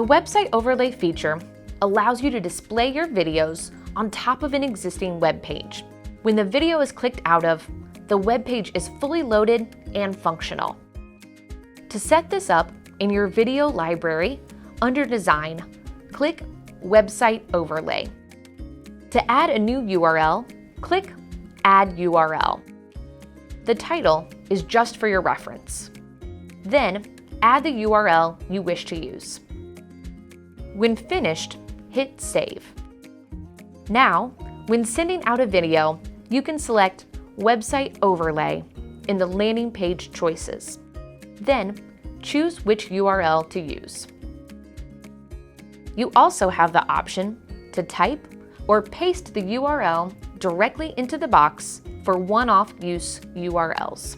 The website overlay feature allows you to display your videos on top of an existing web page. When the video is clicked out of, the web page is fully loaded and functional. To set this up in your video library, under Design, click Website Overlay. To add a new URL, click Add URL. The title is just for your reference. Then, add the URL you wish to use. When finished, hit Save. Now, when sending out a video, you can select Website Overlay in the landing page choices. Then, choose which URL to use. You also have the option to type or paste the URL directly into the box for one-off use URLs.